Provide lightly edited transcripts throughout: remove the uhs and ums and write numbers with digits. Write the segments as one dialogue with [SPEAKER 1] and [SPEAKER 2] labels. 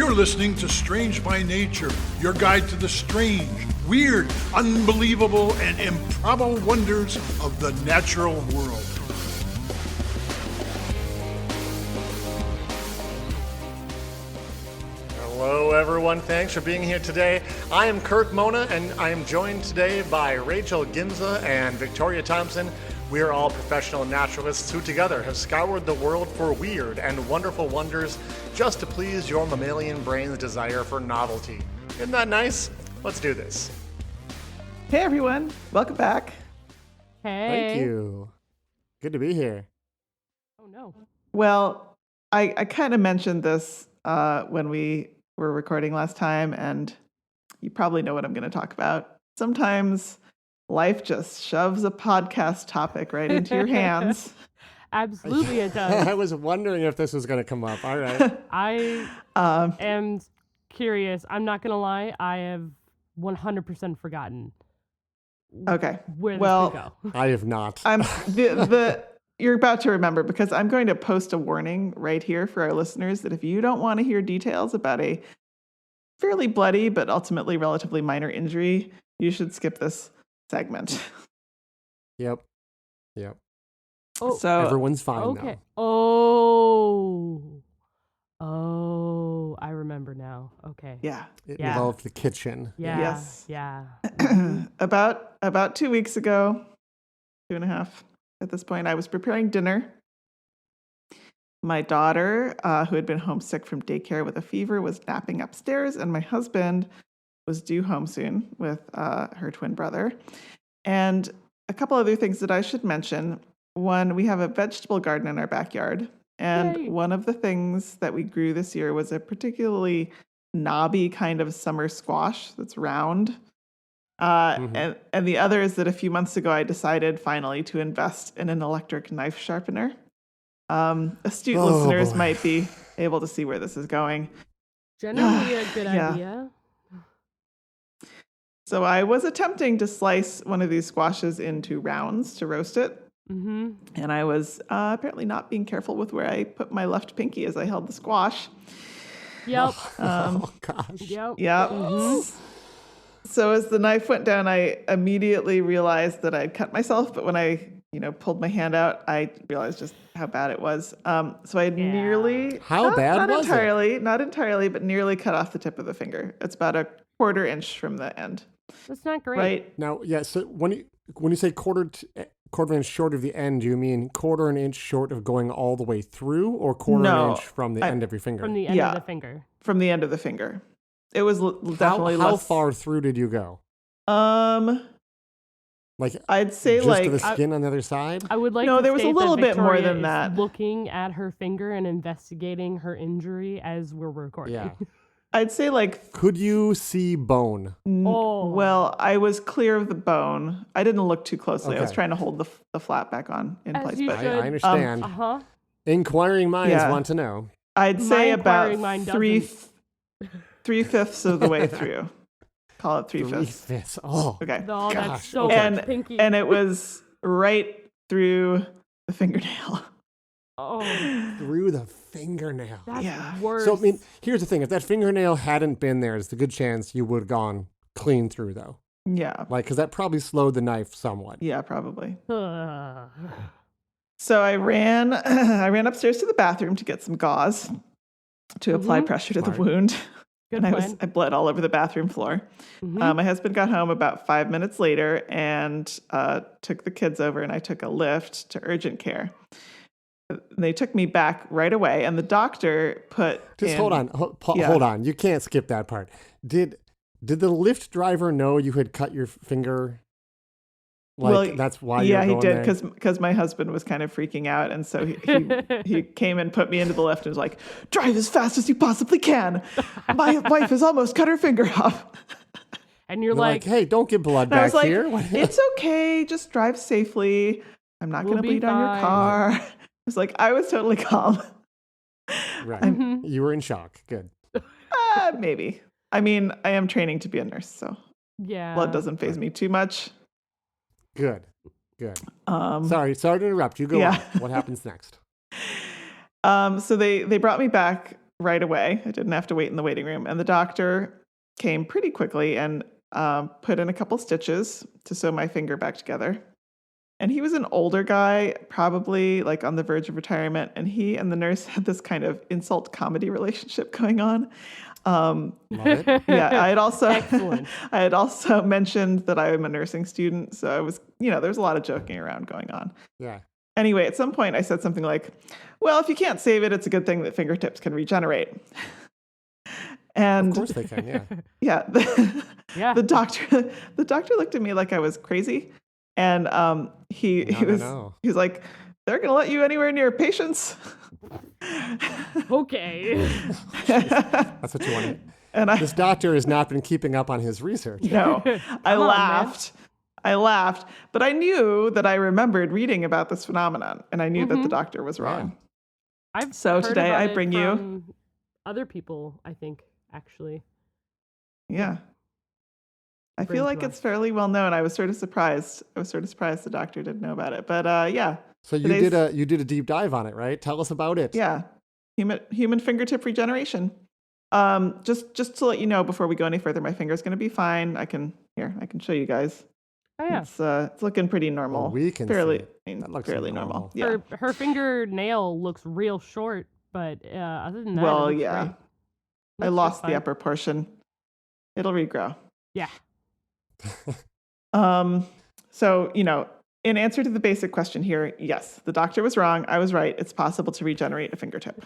[SPEAKER 1] You're listening to Strange by Nature, your guide to the strange, weird, unbelievable, and improbable wonders of the natural world.
[SPEAKER 2] Hello, everyone. Thanks for being here today. I am Kirk Mona, and I am joined today by Rachel Ginza and Victoria Thompson. We are all professional naturalists who together have scoured the world for weird and wonderful wonders just to please your mammalian brain's desire for novelty. Isn't that nice? Let's do this.
[SPEAKER 3] Hey everyone, welcome back.
[SPEAKER 4] Hey.
[SPEAKER 5] Thank you. Good to be here.
[SPEAKER 4] Oh no.
[SPEAKER 3] Well, I kind of mentioned this when we were recording last time, and you probably know what I'm going to talk about. Sometimes life just shoves a podcast topic right into your hands.
[SPEAKER 4] Absolutely it does.
[SPEAKER 5] I was wondering if this was going to come up. All right.
[SPEAKER 4] I am curious. I'm not going to lie. I have 100% forgotten
[SPEAKER 3] Okay.
[SPEAKER 4] where this
[SPEAKER 3] Well,
[SPEAKER 4] could go.
[SPEAKER 5] I have not.
[SPEAKER 3] You're about to remember, because I'm going to post a warning right here for our listeners that if you don't want to hear details about a fairly bloody but ultimately relatively minor injury, you should skip this segment.
[SPEAKER 5] Yep.
[SPEAKER 4] Oh,
[SPEAKER 3] So
[SPEAKER 5] Everyone's fine
[SPEAKER 4] okay.
[SPEAKER 5] now.
[SPEAKER 4] Oh, I remember now. Okay.
[SPEAKER 3] yeah.
[SPEAKER 5] It
[SPEAKER 4] Yeah.
[SPEAKER 5] involved the kitchen.
[SPEAKER 4] Yeah.
[SPEAKER 3] Yes.
[SPEAKER 4] Yeah.
[SPEAKER 3] About 2 weeks ago, 2.5 at this point, I was preparing dinner. My daughter, who had been homesick from daycare with a fever, was napping upstairs, and my husband was due home soon with her twin brother. And a couple other things that I should mention. One, we have a vegetable garden in our backyard, and
[SPEAKER 4] Yay.
[SPEAKER 3] one of the things that we grew this year was a particularly knobby kind of summer squash that's round. And the other is that a few months ago, I decided finally to invest in an electric knife sharpener. Astute listeners might be able to see where this is going.
[SPEAKER 4] Generally a good
[SPEAKER 3] Yeah.
[SPEAKER 4] idea.
[SPEAKER 3] So I was attempting to slice one of these squashes into rounds to roast it.
[SPEAKER 4] Mm-hmm.
[SPEAKER 3] And I was apparently not being careful with where I put my left pinky as I held the squash.
[SPEAKER 4] Yep.
[SPEAKER 5] Oh, gosh.
[SPEAKER 4] Yep.
[SPEAKER 3] Yeah.
[SPEAKER 4] Mhm.
[SPEAKER 3] So as the knife went down, I immediately realized that I'd cut myself. But when I, pulled my hand out, I realized just how bad it was. So I nearly,
[SPEAKER 5] How bad was it?
[SPEAKER 3] not entirely, but nearly cut off the tip of the finger. It's about a 1/4 inch from the end.
[SPEAKER 4] That's not great.
[SPEAKER 3] Right?
[SPEAKER 5] Now, yeah, so when you say quarter of an inch short of the end, do you mean 1/4 inch short of going all the way through, or 1/4
[SPEAKER 3] No,
[SPEAKER 5] inch from the end of your finger?
[SPEAKER 4] From the end
[SPEAKER 3] Yeah.
[SPEAKER 4] of the finger.
[SPEAKER 3] From the end of the finger. It was definitely
[SPEAKER 5] How
[SPEAKER 3] less.
[SPEAKER 5] far through did you go? Like
[SPEAKER 3] I'd say
[SPEAKER 5] just
[SPEAKER 3] like
[SPEAKER 5] to the skin on the other side?
[SPEAKER 4] I would like
[SPEAKER 3] No,
[SPEAKER 4] to
[SPEAKER 3] there was a
[SPEAKER 4] state
[SPEAKER 3] little
[SPEAKER 4] that
[SPEAKER 3] bit more
[SPEAKER 4] Victoria
[SPEAKER 3] than
[SPEAKER 4] is
[SPEAKER 3] that.
[SPEAKER 4] looking at her finger and investigating her injury as we're recording.
[SPEAKER 5] Yeah.
[SPEAKER 3] I'd say like
[SPEAKER 5] Could you see bone?
[SPEAKER 4] Oh.
[SPEAKER 3] well, I was clear of the bone. I didn't look too closely. I was
[SPEAKER 5] Okay.
[SPEAKER 3] trying to hold the flap back on in
[SPEAKER 4] As
[SPEAKER 3] place.
[SPEAKER 4] you
[SPEAKER 3] But
[SPEAKER 4] should.
[SPEAKER 5] I understand.
[SPEAKER 4] Uh-huh.
[SPEAKER 5] Inquiring minds
[SPEAKER 3] Yeah.
[SPEAKER 5] want to know.
[SPEAKER 3] I'd say
[SPEAKER 4] My
[SPEAKER 3] about
[SPEAKER 4] inquiring mind
[SPEAKER 3] three-fifths of the way through. Call it 3/5.
[SPEAKER 5] 3/5. Oh,
[SPEAKER 3] Okay.
[SPEAKER 4] Oh, that's
[SPEAKER 5] Gosh,
[SPEAKER 4] so
[SPEAKER 5] okay.
[SPEAKER 4] much pinky.
[SPEAKER 3] And it was right through the fingernail.
[SPEAKER 4] oh,
[SPEAKER 5] through the fingernail.
[SPEAKER 4] that's
[SPEAKER 3] Yeah.
[SPEAKER 4] worse.
[SPEAKER 5] So, I mean, here's the thing. If that fingernail hadn't been there, there's a good chance you would have gone clean through, though.
[SPEAKER 3] Yeah.
[SPEAKER 5] Like, because that probably slowed the knife somewhat.
[SPEAKER 3] Yeah, probably.
[SPEAKER 4] Ugh.
[SPEAKER 3] So I ran upstairs to the bathroom to get some gauze to apply pressure to
[SPEAKER 5] Smart.
[SPEAKER 3] the wound.
[SPEAKER 4] Good
[SPEAKER 3] And
[SPEAKER 4] plan.
[SPEAKER 3] I bled all over the bathroom floor.
[SPEAKER 4] Mhm.
[SPEAKER 3] My husband got home about 5 minutes later and took the kids over, and I took a lift to urgent care. They took me back right away, and the doctor put
[SPEAKER 5] Just
[SPEAKER 3] in,
[SPEAKER 5] hold on.
[SPEAKER 3] Yeah.
[SPEAKER 5] Hold on. You can't skip that part. Did the lift driver know you had cut your finger? Like,
[SPEAKER 3] Well,
[SPEAKER 5] that's why you were
[SPEAKER 3] Yeah, he
[SPEAKER 5] going
[SPEAKER 3] did,
[SPEAKER 5] there?
[SPEAKER 3] because my husband was kind of freaking out, and so he came and put me into the lift and was like, "Drive as fast as you possibly can. My wife has almost cut her finger off."
[SPEAKER 4] And you're
[SPEAKER 5] They're like,
[SPEAKER 4] like,
[SPEAKER 5] hey, don't get blood
[SPEAKER 3] And I
[SPEAKER 5] back
[SPEAKER 3] was like,
[SPEAKER 5] here. What-
[SPEAKER 3] "It's okay. Just drive safely. I'm not
[SPEAKER 4] We'll
[SPEAKER 3] going to
[SPEAKER 4] be
[SPEAKER 3] bleed on your
[SPEAKER 4] fine."
[SPEAKER 3] car." It's like I was totally calm.
[SPEAKER 5] Right.
[SPEAKER 4] Mhm.
[SPEAKER 5] You were in shock. Good.
[SPEAKER 3] Maybe. I mean, I am training to be a nurse, so
[SPEAKER 4] yeah.
[SPEAKER 3] blood doesn't faze me too much.
[SPEAKER 5] Good. Sorry to interrupt. You go
[SPEAKER 3] Yeah.
[SPEAKER 5] on. What happens next?
[SPEAKER 3] So they brought me back right away. I didn't have to wait in the waiting room. And the doctor came pretty quickly and put in a couple stitches to sew my finger back together. And he was an older guy, probably like on the verge of retirement. And he and the nurse had this kind of insult comedy relationship going on.
[SPEAKER 5] Love it.
[SPEAKER 3] Yeah,
[SPEAKER 4] Excellent.
[SPEAKER 3] I had also mentioned that I am a nursing student. So I was, there's a lot of joking around going on.
[SPEAKER 5] Yeah.
[SPEAKER 3] Anyway, at some point I said something like, well, if you can't save it, it's a good thing that fingertips can regenerate. And
[SPEAKER 5] Of course they can, yeah.
[SPEAKER 3] yeah,
[SPEAKER 4] Yeah.
[SPEAKER 3] the doctor looked at me like I was crazy. And he was like, they're going to let you anywhere near patients.
[SPEAKER 4] Okay.
[SPEAKER 5] That's what you wanted.
[SPEAKER 3] And
[SPEAKER 5] This doctor has not been keeping up on his research.
[SPEAKER 3] no, I
[SPEAKER 4] Come on,
[SPEAKER 3] laughed. I laughed, but I knew that I remembered reading about this phenomenon, and I knew that the doctor was wrong.
[SPEAKER 4] I've
[SPEAKER 3] So
[SPEAKER 4] heard
[SPEAKER 3] today
[SPEAKER 4] about
[SPEAKER 3] I
[SPEAKER 4] it
[SPEAKER 3] bring you-
[SPEAKER 4] from other people, I think, actually.
[SPEAKER 3] Yeah. I
[SPEAKER 4] Bring
[SPEAKER 3] feel
[SPEAKER 4] to
[SPEAKER 3] like
[SPEAKER 4] us.
[SPEAKER 3] it's fairly well known. I was sort of surprised. the doctor didn't know about it. But yeah.
[SPEAKER 5] So you did a deep dive on it, right? Tell us about it.
[SPEAKER 3] Yeah. Human fingertip regeneration. Just to let you know before we go any further, my finger's going to be fine. I can show you guys.
[SPEAKER 4] Oh, yeah.
[SPEAKER 3] It's looking pretty normal.
[SPEAKER 5] Well, we can
[SPEAKER 3] fairly,
[SPEAKER 5] see it.
[SPEAKER 3] I mean,
[SPEAKER 5] That looks
[SPEAKER 3] fairly
[SPEAKER 5] normal.
[SPEAKER 3] Yeah.
[SPEAKER 4] Her fingernail looks real short, but other than that,
[SPEAKER 3] Well,
[SPEAKER 4] it looks
[SPEAKER 3] yeah.
[SPEAKER 4] great.
[SPEAKER 3] I
[SPEAKER 4] Looks
[SPEAKER 3] lost the
[SPEAKER 4] fine.
[SPEAKER 3] upper portion. It'll regrow.
[SPEAKER 4] Yeah.
[SPEAKER 3] So, in answer to the basic question here, yes, the doctor was wrong. I was right. It's possible to regenerate a fingertip.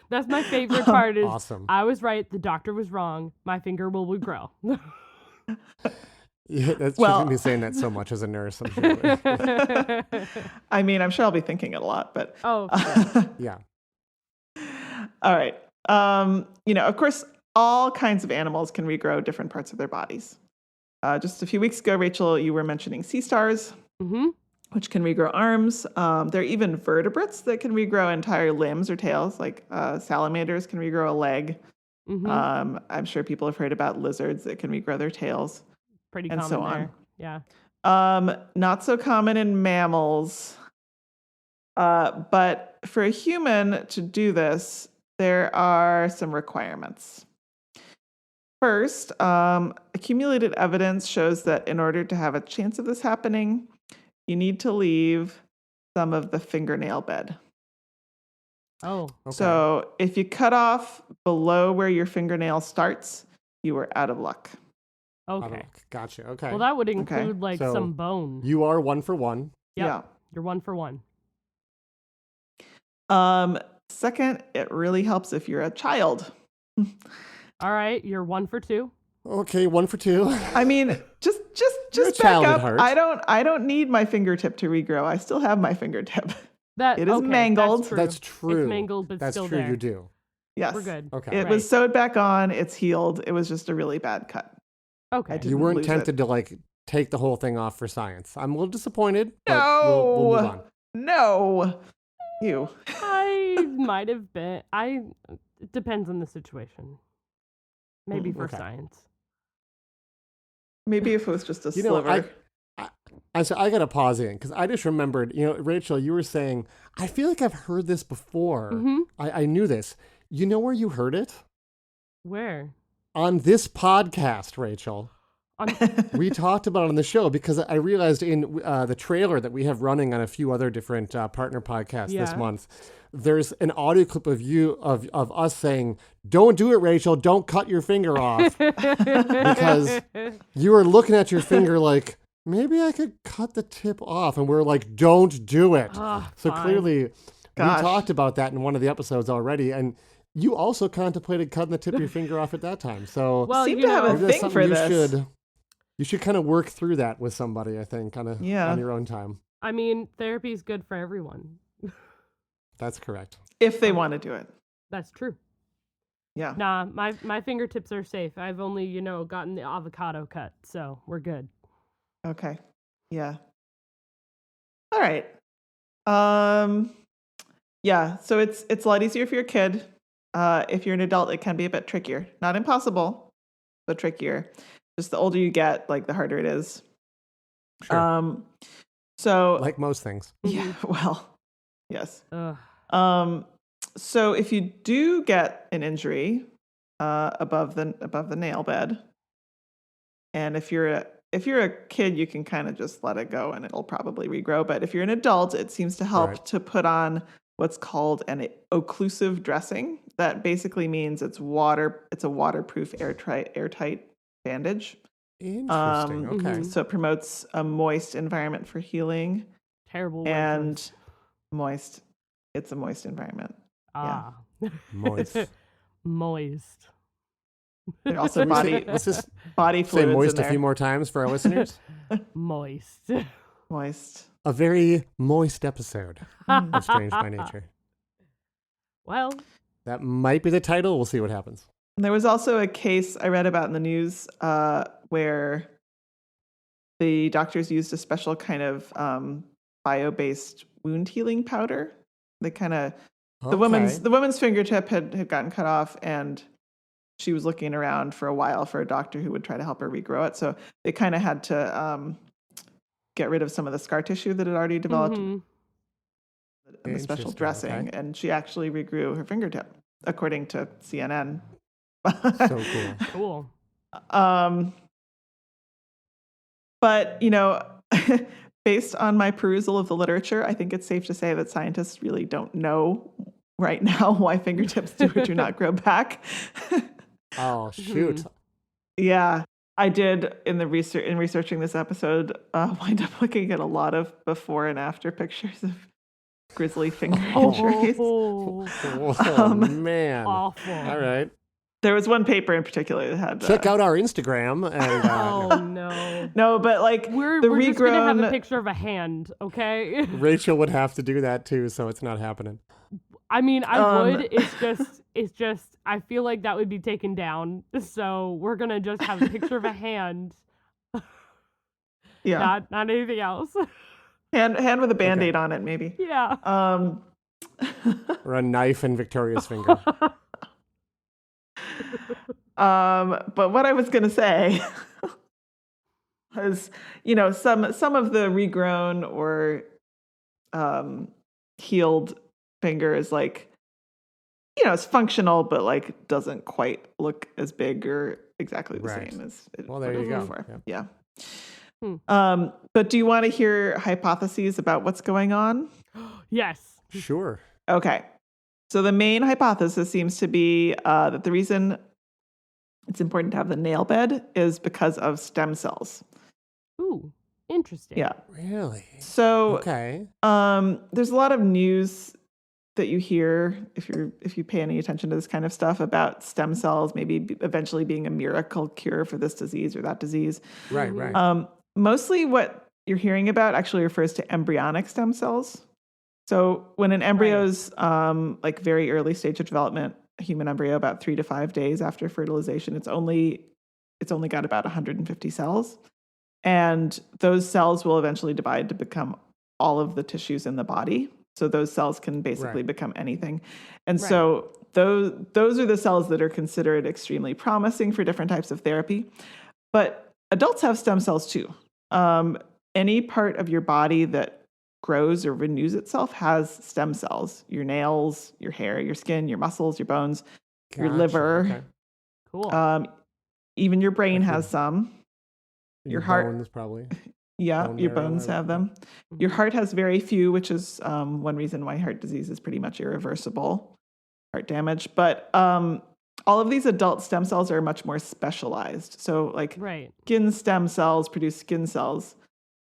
[SPEAKER 4] That's my favorite part is
[SPEAKER 5] Awesome.
[SPEAKER 4] I was right, the doctor was wrong, my finger will regrow.
[SPEAKER 5] Yeah, shouldn't be saying that so much as a nurse, I'm sure.
[SPEAKER 3] I mean, I'm sure I'll be thinking it a lot, but
[SPEAKER 4] Oh,
[SPEAKER 5] Yeah.
[SPEAKER 3] all right. Of course, all kinds of animals can regrow different parts of their bodies. Just a few weeks ago, Rachel, you were mentioning sea stars, which can regrow arms. There are even vertebrates that can regrow entire limbs or tails, like salamanders can regrow a leg. I'm sure people have heard about lizards that can regrow their tails.
[SPEAKER 4] pretty
[SPEAKER 3] and
[SPEAKER 4] common
[SPEAKER 3] so on.
[SPEAKER 4] there. Yeah.
[SPEAKER 3] Not so common in mammals. But for a human to do this, there are some requirements. First, accumulated evidence shows that in order to have a chance of this happening, you need to leave some of the fingernail bed.
[SPEAKER 4] Oh,
[SPEAKER 5] Okay.
[SPEAKER 3] So if you cut off below where your fingernail starts, you are out of luck.
[SPEAKER 4] okay.
[SPEAKER 5] Gotcha. Okay.
[SPEAKER 4] Well, that would include like
[SPEAKER 5] So
[SPEAKER 4] some bone.
[SPEAKER 5] You are 1 for 1.
[SPEAKER 4] Yep.
[SPEAKER 3] Yeah.
[SPEAKER 4] You're 1 for 1.
[SPEAKER 3] Second, it really helps if you're a child.
[SPEAKER 4] All right, you're 1 for 2.
[SPEAKER 5] Okay, 1 for 2.
[SPEAKER 3] I mean, just
[SPEAKER 5] You're a
[SPEAKER 3] back
[SPEAKER 5] child at
[SPEAKER 3] up.
[SPEAKER 5] heart.
[SPEAKER 3] I don't need my fingertip to regrow. I still have my fingertip.
[SPEAKER 4] That
[SPEAKER 3] It is
[SPEAKER 4] okay,
[SPEAKER 3] mangled.
[SPEAKER 5] That's true.
[SPEAKER 4] It's mangled, but
[SPEAKER 5] That's
[SPEAKER 4] still
[SPEAKER 5] true.
[SPEAKER 4] there.
[SPEAKER 5] You do.
[SPEAKER 3] Yes.
[SPEAKER 4] We're good.
[SPEAKER 5] Okay.
[SPEAKER 3] It was sewed back on. It's healed. It was just a really bad cut.
[SPEAKER 4] Okay.
[SPEAKER 3] I did-
[SPEAKER 5] You weren't
[SPEAKER 3] lose it.
[SPEAKER 5] tempted to take the whole thing off for science. I'm a little disappointed. But
[SPEAKER 3] No.
[SPEAKER 5] we'll move on.
[SPEAKER 3] No. You.
[SPEAKER 4] I might have been. It depends on the situation. Maybe for
[SPEAKER 5] Okay.
[SPEAKER 4] science.
[SPEAKER 3] Maybe if it was just a
[SPEAKER 5] You know,
[SPEAKER 3] sliver.
[SPEAKER 5] I got to pause in because I just remembered, Rachel, you were saying, I feel like I've heard this before.
[SPEAKER 4] Mm-hmm.
[SPEAKER 5] I knew this. You know where you heard it?
[SPEAKER 4] Where?
[SPEAKER 5] On this podcast, Rachel.
[SPEAKER 4] On
[SPEAKER 5] We talked about it on the show because I realized in the trailer that we have running on a few other different partner podcasts this
[SPEAKER 4] Yeah.
[SPEAKER 5] month, there's an audio clip of us saying, "Don't do it, Rachel. Don't cut your finger off," because you were looking at your finger like, maybe I could cut the tip off, and we're like, "Don't do it."
[SPEAKER 4] Ah,
[SPEAKER 5] So
[SPEAKER 4] fine.
[SPEAKER 5] clearly,
[SPEAKER 3] Gosh.
[SPEAKER 5] we talked about that in one of the episodes already, and you also contemplated cutting the tip of your finger off at that time. So
[SPEAKER 4] Well,
[SPEAKER 3] Seem
[SPEAKER 4] you
[SPEAKER 3] to have a
[SPEAKER 4] know,
[SPEAKER 5] maybe that's
[SPEAKER 3] thing
[SPEAKER 5] something
[SPEAKER 3] for
[SPEAKER 5] you
[SPEAKER 3] this.
[SPEAKER 5] You should kind of work through that with somebody, I think, kind of
[SPEAKER 3] Yeah.
[SPEAKER 5] on your own time.
[SPEAKER 4] I mean, therapy is good for everyone.
[SPEAKER 5] That's correct.
[SPEAKER 3] If they want to do it.
[SPEAKER 4] That's true.
[SPEAKER 3] Yeah.
[SPEAKER 4] Nah, my fingertips are safe. I've only, gotten the avocado cut, so we're good.
[SPEAKER 3] Okay. Yeah. All right. Yeah. So it's a lot easier if you're a kid. If you're an adult, it can be a bit trickier. Not impossible, but trickier. Just the older you get, like the harder it is.
[SPEAKER 5] Sure.
[SPEAKER 3] So
[SPEAKER 5] Like most things.
[SPEAKER 3] yeah. Well. Yes.
[SPEAKER 4] Ugh.
[SPEAKER 3] So if you do get an injury above the nail bed, and if you're a kid, you can kind of just let it go and it'll probably regrow. But if you're an adult, it seems to help to put on what's called an occlusive dressing. That basically means it's a waterproof, airtight bandage.
[SPEAKER 5] Interesting. Okay.
[SPEAKER 3] So it promotes a moist environment for healing.
[SPEAKER 4] Terrible word
[SPEAKER 3] And
[SPEAKER 4] choice.
[SPEAKER 3] moist. It's a moist environment.
[SPEAKER 4] Ah.
[SPEAKER 5] Moist.
[SPEAKER 4] Moist.
[SPEAKER 3] There are also
[SPEAKER 5] Let's just
[SPEAKER 3] body
[SPEAKER 5] say
[SPEAKER 3] fluids
[SPEAKER 5] moist
[SPEAKER 3] in
[SPEAKER 5] a
[SPEAKER 3] there.
[SPEAKER 5] few more times for our listeners.
[SPEAKER 4] Moist.
[SPEAKER 3] Moist.
[SPEAKER 5] A very moist episode of Strange by Nature.
[SPEAKER 4] Well,
[SPEAKER 5] That might be the title. We'll see what happens.
[SPEAKER 3] There was also a case I read about in the news where the doctors used a special kind of bio-based wound healing powder. They kind of the woman's fingertip had gotten cut off, and she was looking around for a while for a doctor who would try to help her regrow it. So they kind of had to get rid of some of the scar tissue that had already developed in the special dressing, and she actually regrew her fingertip, according to CNN.
[SPEAKER 5] So cool.
[SPEAKER 4] cool.
[SPEAKER 3] But, based on my perusal of the literature, I think it's safe to say that scientists really don't know right now why fingertips do or do not grow back.
[SPEAKER 5] Oh, shoot.
[SPEAKER 3] Yeah. I did in researching this episode wind up looking at a lot of before and after pictures of grisly finger injuries.
[SPEAKER 5] Oh, man.
[SPEAKER 4] Awful.
[SPEAKER 5] All right.
[SPEAKER 3] There was one paper in particular that had
[SPEAKER 5] Check out our Instagram. And,
[SPEAKER 4] Oh no.
[SPEAKER 3] no, but like
[SPEAKER 4] We're
[SPEAKER 3] the
[SPEAKER 4] just gonna have a
[SPEAKER 3] regrown.
[SPEAKER 4] picture of a hand, okay?
[SPEAKER 5] Rachel would have to do that too, so it's not happening.
[SPEAKER 4] I mean, I would. It's just. I feel like that would be taken down. So we're gonna just have a picture of a hand.
[SPEAKER 3] Yeah.
[SPEAKER 4] Not anything else.
[SPEAKER 3] Hand with a Band-Aid on it, maybe.
[SPEAKER 4] Yeah.
[SPEAKER 5] Or a knife in Victoria's finger.
[SPEAKER 3] But what I was going to say was, some of the regrown or healed finger is like, it's functional, but like doesn't quite look as big or exactly the same as it
[SPEAKER 5] Well, there you go.
[SPEAKER 3] before.
[SPEAKER 5] Yep.
[SPEAKER 3] Yeah. But do you want to hear hypotheses about what's going on?
[SPEAKER 4] Yes.
[SPEAKER 5] Sure.
[SPEAKER 3] Okay. So the main hypothesis seems to be that the reason it's important to have the nail bed is because of stem cells.
[SPEAKER 4] Ooh, interesting.
[SPEAKER 3] Yeah.
[SPEAKER 5] Really?
[SPEAKER 3] So
[SPEAKER 5] Okay.
[SPEAKER 3] there's a lot of news that you hear if you pay any attention to this kind of stuff about stem cells maybe eventually being a miracle cure for this disease or that disease.
[SPEAKER 5] Right.
[SPEAKER 3] Mostly what you're hearing about actually refers to embryonic stem cells. So when an embryo's like very early stage of development, a human embryo about 3 to 5 days after fertilization, it's only got about 150 cells. And those cells will eventually divide to become all of the tissues in the body. So those cells can basically become anything. And so those are the cells that are considered extremely promising for different types of therapy. But adults have stem cells too. Any part of your body that grows or renews itself has stem cells. Your nails, your hair, your skin, your muscles, your bones, your liver.
[SPEAKER 5] Okay.
[SPEAKER 4] Cool.
[SPEAKER 3] Even your brain has some. Your heart.
[SPEAKER 5] Bones, probably.
[SPEAKER 3] Yeah,
[SPEAKER 5] Bone
[SPEAKER 3] your
[SPEAKER 5] marrow,
[SPEAKER 3] bones have them. Your heart has very few, which is one reason why heart disease is pretty much irreversible, heart damage. But all of these adult stem cells are much more specialized. So like skin stem cells produce skin cells.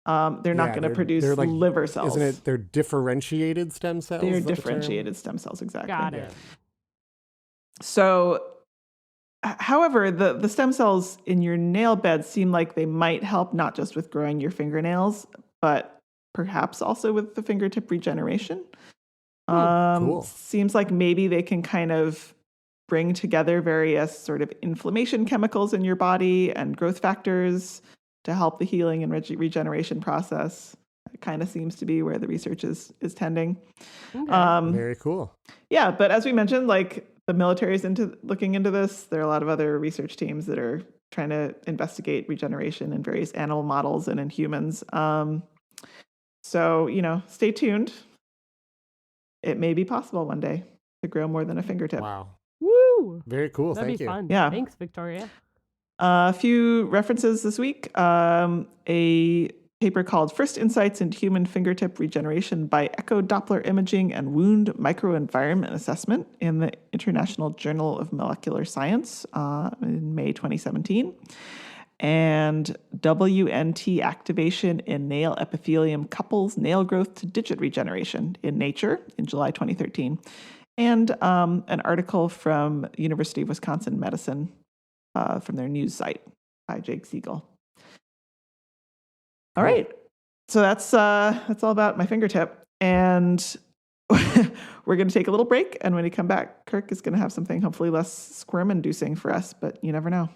[SPEAKER 3] They're not going to produce
[SPEAKER 5] like,
[SPEAKER 3] liver cells.
[SPEAKER 5] Isn't it? They're differentiated stem cells.
[SPEAKER 3] They're differentiated stem cells, exactly.
[SPEAKER 4] Got it.
[SPEAKER 3] So, however, the stem cells in your nail bed seem like they might help not just with growing your fingernails, but perhaps also with the fingertip regeneration.
[SPEAKER 5] Cool.
[SPEAKER 3] Seems like maybe they can kind of bring together various sort of inflammation chemicals in your body and growth factors to help the healing and regeneration process. It kind of seems to be where the research is tending.
[SPEAKER 4] Okay.
[SPEAKER 5] Very cool.
[SPEAKER 3] Yeah, but as we mentioned, like the military is looking into this. There are a lot of other research teams that are trying to investigate regeneration in various animal models and in humans. So, stay tuned. It may be possible one day. to grow more than a fingertip.
[SPEAKER 5] Wow.
[SPEAKER 4] Woo!
[SPEAKER 5] Very cool.
[SPEAKER 4] That'd
[SPEAKER 5] Thank
[SPEAKER 4] be
[SPEAKER 5] you.
[SPEAKER 4] fun.
[SPEAKER 3] Yeah.
[SPEAKER 4] Thanks, Victoria.
[SPEAKER 3] A few references this week. A paper called First Insights into Human Fingertip Regeneration by Echo Doppler Imaging and Wound Microenvironment Assessment in the International Journal of Molecular Science in May 2017. And WNT activation in nail epithelium couples nail growth to digit regeneration in Nature in July 2013. And an article from University of Wisconsin Medicine from their news site by Jake Siegel. All right. So that's all about my fingertip. And we're going to take a little break. And when we come back, Kirk is going to have something hopefully less squirm-inducing for us, but you never know.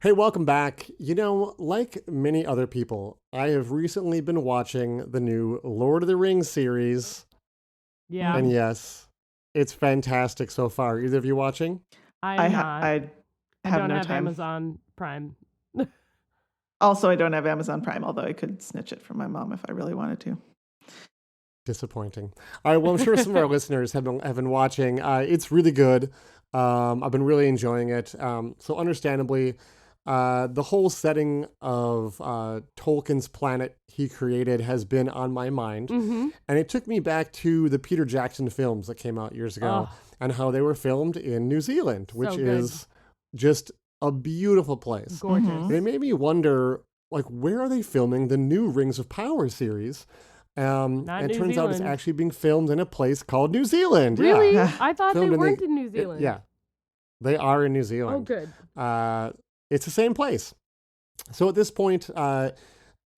[SPEAKER 5] Hey, welcome back. You know, like many other people, I have recently been watching the new Lord of the Rings series.
[SPEAKER 4] Yeah.
[SPEAKER 5] And yes, it's fantastic so far. Either of you watching?
[SPEAKER 4] I'm not.
[SPEAKER 3] I
[SPEAKER 4] I
[SPEAKER 3] have
[SPEAKER 4] don't
[SPEAKER 3] no
[SPEAKER 4] have
[SPEAKER 3] time.
[SPEAKER 4] Amazon Prime.
[SPEAKER 3] Also, I don't have Amazon Prime, although I could snitch it from my mom if I really wanted to.
[SPEAKER 5] Disappointing. All right, well, I'm sure some of our listeners have been watching. It's really good. I've been really enjoying it. So understandably, the whole setting of Tolkien's planet he created has been on my mind.
[SPEAKER 4] Mm-hmm.
[SPEAKER 5] And it took me back to the Peter Jackson films that came out years ago and how they were filmed in New Zealand, which is just a beautiful place.
[SPEAKER 4] Gorgeous.
[SPEAKER 3] Mhm.
[SPEAKER 5] And it made me wonder, like, where are they filming the new Rings of Power series? And it
[SPEAKER 4] New
[SPEAKER 5] turns out it's
[SPEAKER 4] Zealand.
[SPEAKER 5] actually being filmed in a place called New Zealand.
[SPEAKER 4] Really?
[SPEAKER 5] Yeah.
[SPEAKER 4] I thought they
[SPEAKER 5] Filmed in
[SPEAKER 4] weren't in New Zealand.
[SPEAKER 5] Yeah. They are in New
[SPEAKER 4] Oh,
[SPEAKER 5] Zealand.
[SPEAKER 4] good.
[SPEAKER 5] It's the same place. So at this point,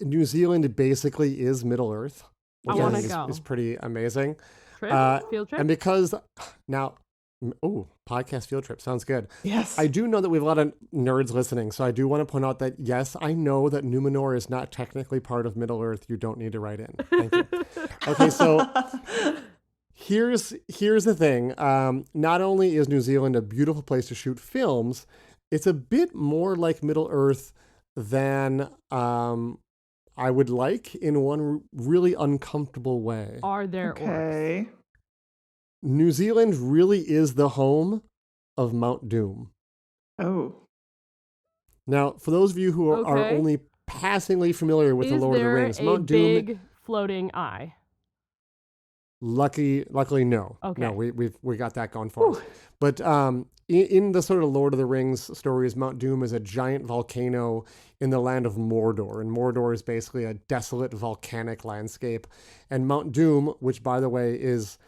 [SPEAKER 5] New Zealand basically is Middle Earth,
[SPEAKER 4] I
[SPEAKER 5] which
[SPEAKER 4] wanna
[SPEAKER 5] I think
[SPEAKER 4] go.
[SPEAKER 5] is pretty amazing.
[SPEAKER 4] Trip? Field trip?
[SPEAKER 5] And because now, podcast field trip sounds good.
[SPEAKER 3] Yes.
[SPEAKER 5] I do know that we have a lot of nerds listening, so I do want to point out that yes, I know that Numenor is not technically part of Middle Earth. You don't need to write in. Thank you. Okay, so here's the thing. Not only is New Zealand a beautiful place to shoot films, it's a bit more like Middle Earth than I would like in one really uncomfortable way.
[SPEAKER 4] Are there orcs?
[SPEAKER 3] Okay.
[SPEAKER 5] New Zealand really is the home of Mount Doom.
[SPEAKER 3] Oh.
[SPEAKER 5] Now, for those of you who are
[SPEAKER 4] Okay.
[SPEAKER 5] only passingly familiar with
[SPEAKER 4] Is
[SPEAKER 5] the Lord of the
[SPEAKER 4] there
[SPEAKER 5] Rings,
[SPEAKER 4] a
[SPEAKER 5] Mount Doom,
[SPEAKER 4] big floating eye?
[SPEAKER 5] luckily no.
[SPEAKER 4] Okay.
[SPEAKER 5] No, we got that going for us. But in the sort of Lord of the Rings stories, Mount Doom is a giant volcano in the land of Mordor, and Mordor is basically a desolate volcanic landscape. And Mount Doom, which by the way is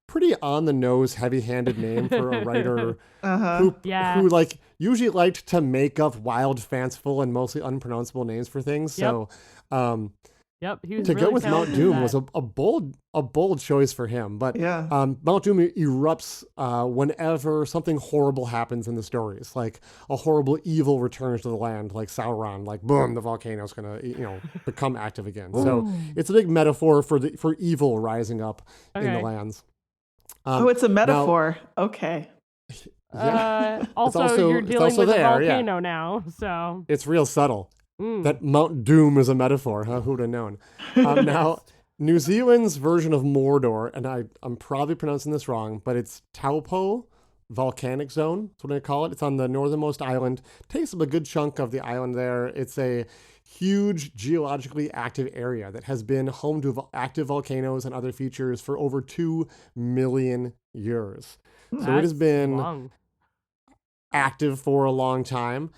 [SPEAKER 5] pretty on the nose, heavy-handed name for a writer who like usually liked to make up wild, fanciful, and mostly unpronounceable names for things.
[SPEAKER 4] Yep.
[SPEAKER 5] So
[SPEAKER 4] Yep, he was
[SPEAKER 5] to
[SPEAKER 4] really
[SPEAKER 5] go with Mount
[SPEAKER 4] talented
[SPEAKER 5] Doom
[SPEAKER 4] at
[SPEAKER 5] was
[SPEAKER 4] that.
[SPEAKER 5] a bold choice for him. But
[SPEAKER 3] Yeah.
[SPEAKER 5] Mount Doom erupts whenever something horrible happens in the stories, like a horrible evil returns to the land, like Sauron. Like boom, the volcano's gonna become active again. So it's a big metaphor for evil rising up in the
[SPEAKER 4] Okay.
[SPEAKER 5] lands.
[SPEAKER 3] It's a metaphor. Okay.
[SPEAKER 4] Also, you're
[SPEAKER 5] it's
[SPEAKER 4] dealing
[SPEAKER 5] also
[SPEAKER 4] with a
[SPEAKER 5] there, yeah.
[SPEAKER 4] volcano now, so.
[SPEAKER 5] It's real subtle.
[SPEAKER 4] Mm.
[SPEAKER 5] That Mount Doom is a metaphor, huh? Who'd have known? Now, New Zealand's version of Mordor, and I'm probably pronouncing this wrong, but it's Taupo Volcanic Zone. That's what I call it. It's on the northernmost island. Takes up a good chunk of the island there. It's a huge geologically active area that has been home to active volcanoes and other features for over 2 million years. So it has
[SPEAKER 4] That's
[SPEAKER 5] been
[SPEAKER 4] long.
[SPEAKER 5] active for a long time.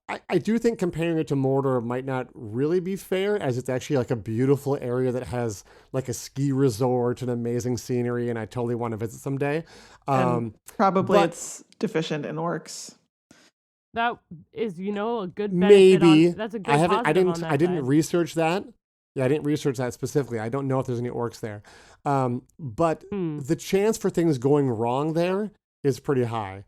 [SPEAKER 5] I do think comparing it to Mordor might not really be fair, as it's actually like a beautiful area that has like a ski resort and amazing scenery, and I totally want to visit someday.
[SPEAKER 3] And probably
[SPEAKER 5] but-
[SPEAKER 3] it's deficient in orcs.
[SPEAKER 4] That is, a good benefit
[SPEAKER 5] Maybe
[SPEAKER 4] that's a good
[SPEAKER 5] I
[SPEAKER 4] positive on that
[SPEAKER 5] didn't
[SPEAKER 4] side.
[SPEAKER 5] research that. Yeah, I didn't research that specifically. I don't know if there's any orcs there. But the chance for things going wrong there is pretty high.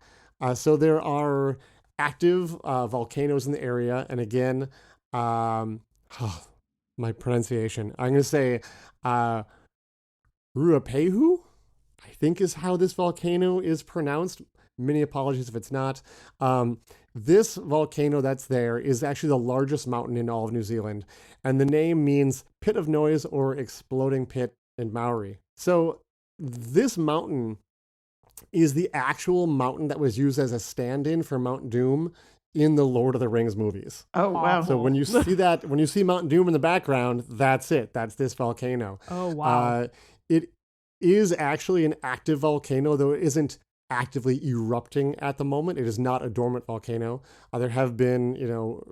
[SPEAKER 5] So there are active volcanoes in the area, and again, my pronunciation. I'm going to say Ruapehu, I think is how this volcano is pronounced. Many apologies if it's not. this volcano that's there is actually the largest mountain in all of New Zealand, and the name means pit of noise or exploding pit in Maori. So this mountain is the actual mountain that was used as a stand-in for Mount Doom in the Lord of the Rings movies.
[SPEAKER 3] Oh, wow.
[SPEAKER 5] So when you see that, when you see Mount Doom in the background, that's it. That's this volcano.
[SPEAKER 4] Oh, wow.
[SPEAKER 5] It is actually an active volcano, though it isn't actively erupting at the moment. It is not a dormant volcano. There have been,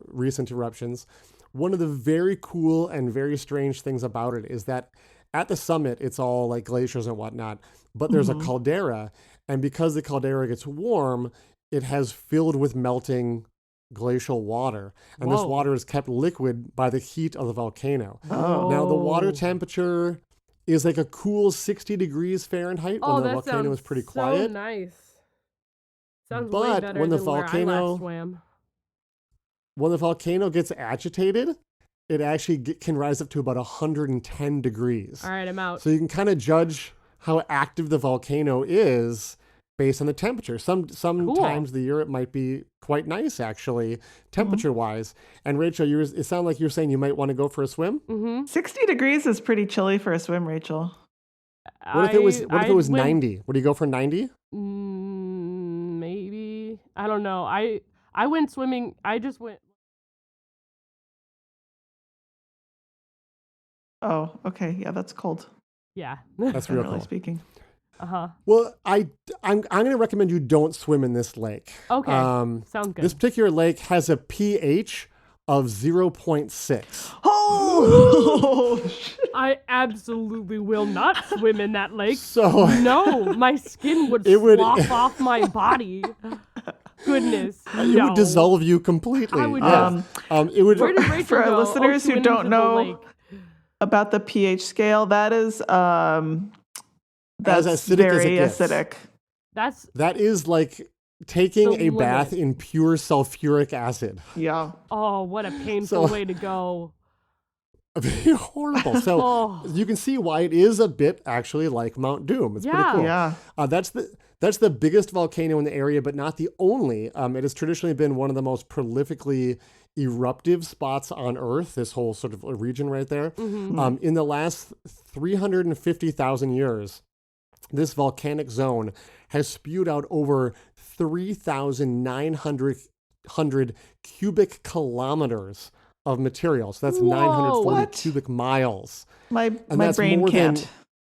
[SPEAKER 5] recent eruptions. One of the very cool and very strange things about it is that at the summit, it's all like glaciers and whatnot, but there's a caldera. And because the caldera gets warm, it has filled with melting glacial water. And this water is kept liquid by the heat of the volcano.
[SPEAKER 3] Oh.
[SPEAKER 5] Now, the water temperature is like a cool 60 degrees Fahrenheit when the volcano is pretty quiet.
[SPEAKER 4] So nice. Sounds
[SPEAKER 5] But
[SPEAKER 4] way better
[SPEAKER 5] when the
[SPEAKER 4] than where I
[SPEAKER 5] volcano-
[SPEAKER 4] last swam.
[SPEAKER 5] When the volcano gets agitated, it actually can rise up to about 110 degrees.
[SPEAKER 4] All right, I'm out.
[SPEAKER 5] So you can kind of judge how active the volcano is based on the temperature. Sometimes the year it might be quite nice, actually, temperature-wise. And Rachel, it sounded like you were saying you might want to go for a swim?
[SPEAKER 4] Mm-hmm.
[SPEAKER 3] 60 degrees is pretty chilly for a swim, Rachel.
[SPEAKER 5] What if it was 90? Would you go for 90?
[SPEAKER 4] Maybe. I don't know. I went swimming. I just went.
[SPEAKER 3] Oh, okay. Yeah, that's cold.
[SPEAKER 4] Yeah.
[SPEAKER 5] That's real
[SPEAKER 3] Generally
[SPEAKER 5] cool.
[SPEAKER 3] speaking.
[SPEAKER 4] Uh-huh.
[SPEAKER 5] Well, I'm going to recommend you don't swim in this lake.
[SPEAKER 4] Okay. Sounds good.
[SPEAKER 5] This particular lake has a pH of 0.6.
[SPEAKER 3] Oh!
[SPEAKER 4] I absolutely will not swim in that lake.
[SPEAKER 5] So
[SPEAKER 4] No, my skin would
[SPEAKER 5] It would-
[SPEAKER 4] slough off my body. Goodness.
[SPEAKER 5] it would dissolve you completely.
[SPEAKER 4] I would
[SPEAKER 5] Yes. It would.
[SPEAKER 4] Where did Rachel
[SPEAKER 3] For our
[SPEAKER 4] go?
[SPEAKER 3] listeners
[SPEAKER 4] She
[SPEAKER 3] who
[SPEAKER 4] went
[SPEAKER 3] don't
[SPEAKER 4] into the
[SPEAKER 3] know,
[SPEAKER 4] lake.
[SPEAKER 3] About the pH scale, that's
[SPEAKER 5] As acidic
[SPEAKER 3] very
[SPEAKER 5] as it gets.
[SPEAKER 3] acidic.
[SPEAKER 5] That is like taking
[SPEAKER 4] The
[SPEAKER 5] a bath
[SPEAKER 4] limit.
[SPEAKER 5] in pure sulfuric acid.
[SPEAKER 3] Yeah.
[SPEAKER 4] Oh, what a painful
[SPEAKER 5] So-
[SPEAKER 4] way to go.
[SPEAKER 5] Horrible. So
[SPEAKER 4] Oh.
[SPEAKER 5] you can see why it is a bit actually like Mount Doom. It's pretty
[SPEAKER 4] Yeah.
[SPEAKER 5] cool.
[SPEAKER 3] Yeah.
[SPEAKER 5] That's the biggest volcano in the area, but not the only. It has traditionally been one of the most prolifically eruptive spots on Earth, this whole sort of region right there. In the last 350,000 years, this volcanic zone has spewed out over 3,900 cubic kilometers of material. So that's 940
[SPEAKER 3] What?
[SPEAKER 5] cubic miles.
[SPEAKER 3] My
[SPEAKER 5] that's
[SPEAKER 3] brain
[SPEAKER 5] more than-
[SPEAKER 3] can't.